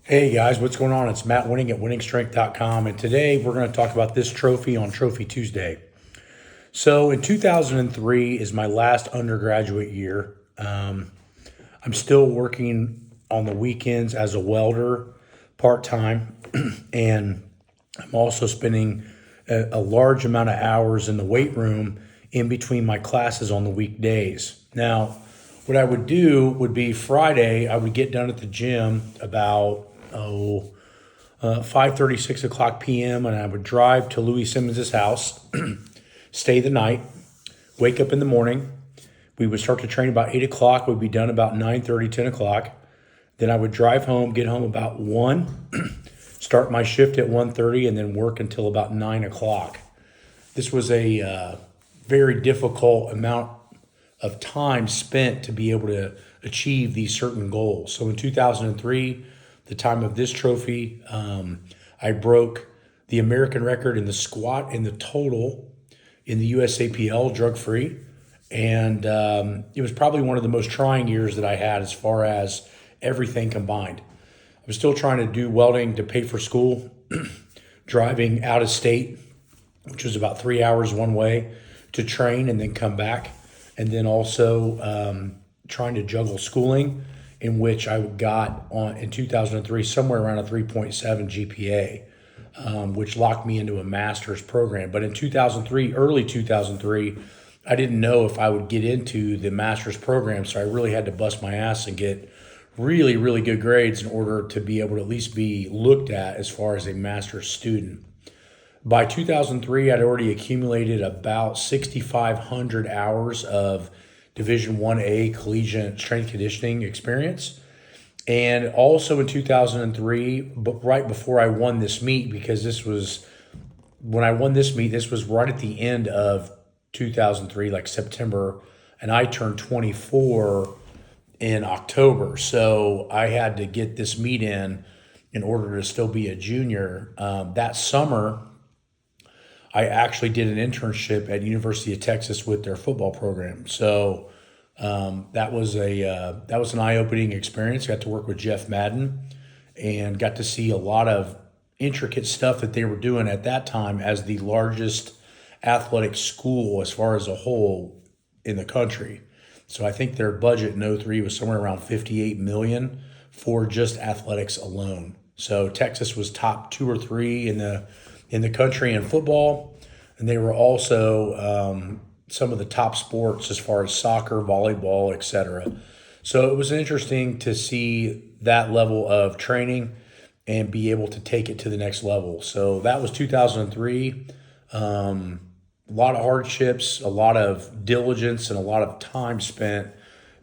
Hey guys, what's going on? It's Matt Winning at winningstrength.com, and today we're going to talk about this trophy on Trophy Tuesday. So, in 2003 is my last undergraduate year. I'm still working on the weekends as a welder part time, and I'm also spending a large amount of hours in the weight room in between my classes on the weekdays. Now, what I would do would be Friday, I would get done at the gym about 5:30, 6 o'clock p.m., and I would drive to Louis Simmons' house, stay the night, wake up in the morning. We would start to train about 8 o'clock. We'd be done about 9:30, 10 o'clock. Then I would drive home, get home about 1, start my shift at 1:30, and then work until about 9 o'clock. This was a very difficult amount of time spent to be able to achieve these certain goals. So in 2003, the time of this trophy, I broke the American record in the squat and the total in the usapl drug-free. And it was probably one of the most trying years that I had as far as everything combined. I was still trying to do welding to pay for school, driving out of state, which was about 3 hours one way to train and then come back. And then also trying to juggle schooling, in which I got on in 2003 somewhere around a 3.7 GPA, which locked me into a master's program. But in 2003, early 2003, I didn't know if I would get into the master's program, so I really had to bust my ass and get really, really good grades in order to be able to at least be looked at as far as a master's student. By 2003, I'd already accumulated about 6,500 hours of Division 1A collegiate strength conditioning experience. And also in 2003, but right before I won this meet, because this was when I won this meet, this was right at the end of 2003, like September, and I turned 24 in October. So I had to get this meet in order to still be a junior. That summer, I actually did an internship at University of Texas with their football program. So that was an eye-opening experience. Got to work with Jeff Madden and got to see a lot of intricate stuff that they were doing at that time as the largest athletic school as far as a whole in the country. So I think their budget in '03 was somewhere around 58 million for just athletics alone. So Texas was top 2 or 3 in the country in football, and they were also some of the top sports as far as soccer, volleyball, etc. So it was interesting to see that level of training and be able to take it to the next level. So that was 2003. A lot of hardships, a lot of diligence, and a lot of time spent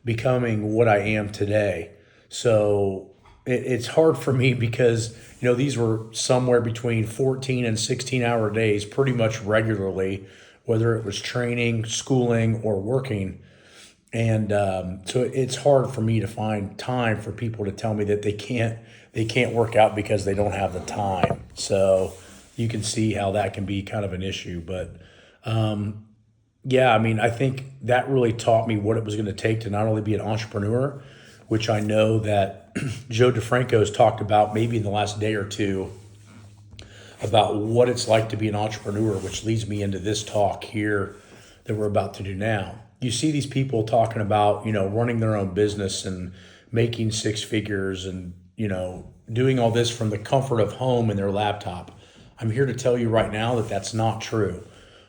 becoming what I am today. So it's hard for me because these were somewhere between 14 and 16-hour days pretty much regularly, whether it was training, schooling, or working. And so it's hard for me to find time for people to tell me that they can't work out because they don't have the time. So you can see how that can be kind of an issue. But yeah, I mean, I think that really taught me what it was going to take to not only be an entrepreneur, which I know that Joe DeFranco has talked about maybe in the last day or two about what it's like to be an entrepreneur, which leads me into this talk here that we're about to do now. You see these people talking about, running their own business and making 6 figures and, doing all this from the comfort of home and their laptop. I'm here to tell you right now that that's not true.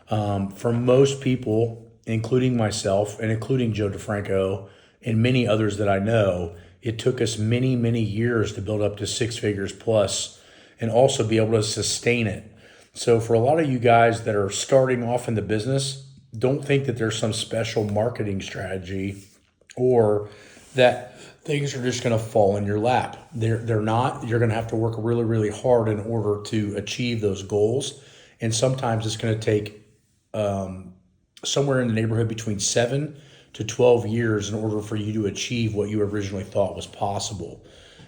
For most people, including myself and including Joe DeFranco and many others that I know, it took us many, many years to build up to 6 figures plus and also be able to sustain it. So for a lot of you guys that are starting off in the business, don't think that there's some special marketing strategy or that things are just going to fall in your lap. They're not. You're going to have to work really, really hard in order to achieve those goals. And sometimes it's going to take somewhere in the neighborhood between 7 to 12 years in order for you to achieve what you originally thought was possible.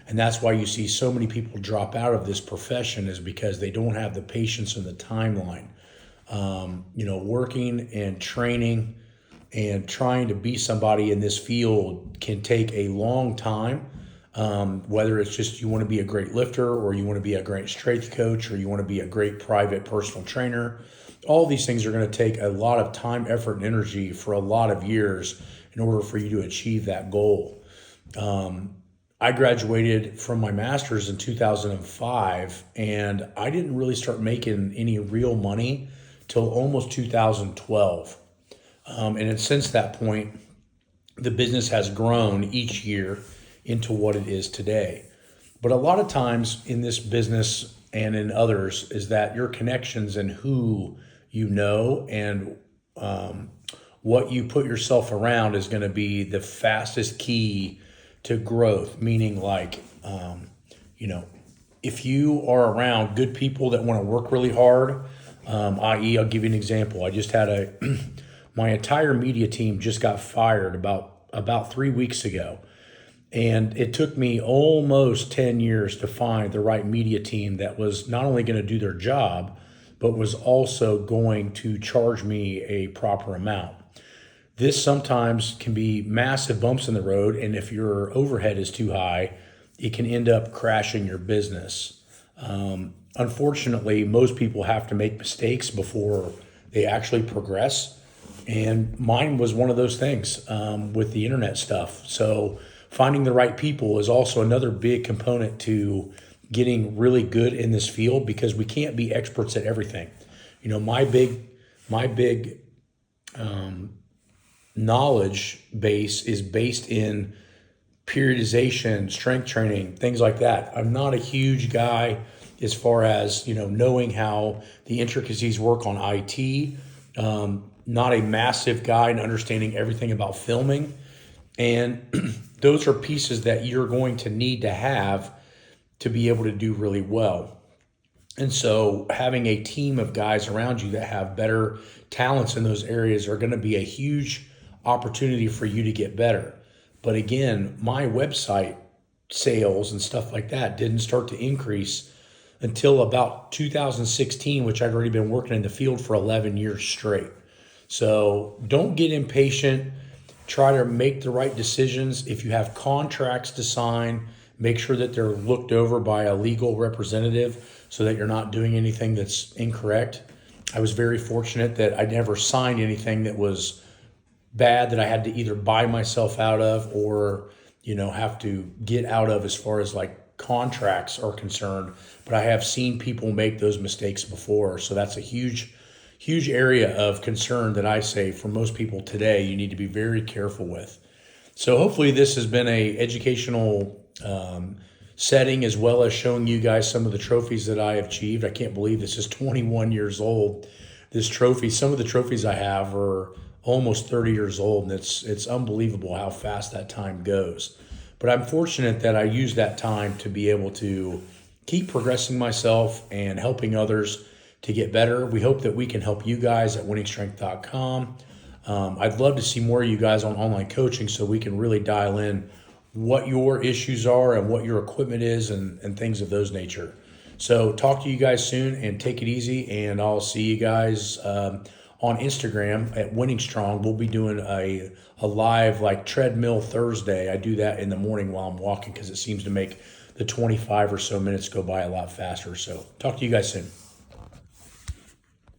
And that's why you see so many people drop out of this profession, is because they don't have the patience and the timeline. Working and training and trying to be somebody in this field can take a long time. whether it's just you want to be a great lifter, or you want to be a great strength coach, or you want to be a great private personal trainer. All these things are going to take a lot of time, effort, and energy for a lot of years in order for you to achieve that goal. I graduated from my master's in 2005, and I didn't really start making any real money till almost 2012. And since that point, the business has grown each year into what it is today. But a lot of times in this business and in others is that your connections and who you know and what you put yourself around is going to be the fastest key to growth. Meaning, like, if you are around good people that want to work really hard, i.e., I'll give you an example. I just had my entire media team just got fired about 3 weeks ago. And it took me almost 10 years to find the right media team that was not only going to do their job, but was also going to charge me a proper amount. This sometimes can be massive bumps in the road, and if your overhead is too high, it can end up crashing your business. Unfortunately, most people have to make mistakes before they actually progress, and mine was one of those things with the internet stuff. So finding the right people is also another big component to getting really good in this field, because we can't be experts at everything. My big knowledge base is based in periodization, strength training, things like that. I'm not a huge guy as far as knowing how the intricacies work on IT. Not a massive guy in understanding everything about filming, and those are pieces that you're going to need to have to be able to do really well. And so having a team of guys around you that have better talents in those areas are going to be a huge opportunity for you to get better. But again, my website sales and stuff like that didn't start to increase until about 2016, which I'd already been working in the field for 11 years straight. So don't get impatient. Try to make the right decisions. If you have contracts to sign, make sure that they're looked over by a legal representative so that you're not doing anything that's incorrect. I was very fortunate that I never signed anything that was bad that I had to either buy myself out of or, have to get out of as far as like contracts are concerned. But I have seen people make those mistakes before. So that's a huge area of concern that I say for most people today, you need to be very careful with. So hopefully this has been a educational setting, as well as showing you guys some of the trophies that I have achieved. I can't believe this is 21 years old. This trophy, some of the trophies I have are almost 30 years old, and it's unbelievable how fast that time goes. But I'm fortunate that I use that time to be able to keep progressing myself and helping others to get better. We hope that we can help you guys at winningstrength.com. I'd love to see more of you guys on online coaching so we can really dial in what your issues are and what your equipment is and things of those nature. So talk to you guys soon, and take it easy, and I'll see you guys on Instagram at Winning Strong. We'll be doing a live like treadmill Thursday. I do that in the morning while I'm walking because it seems to make the 25 or so minutes go by a lot faster. So talk to you guys soon.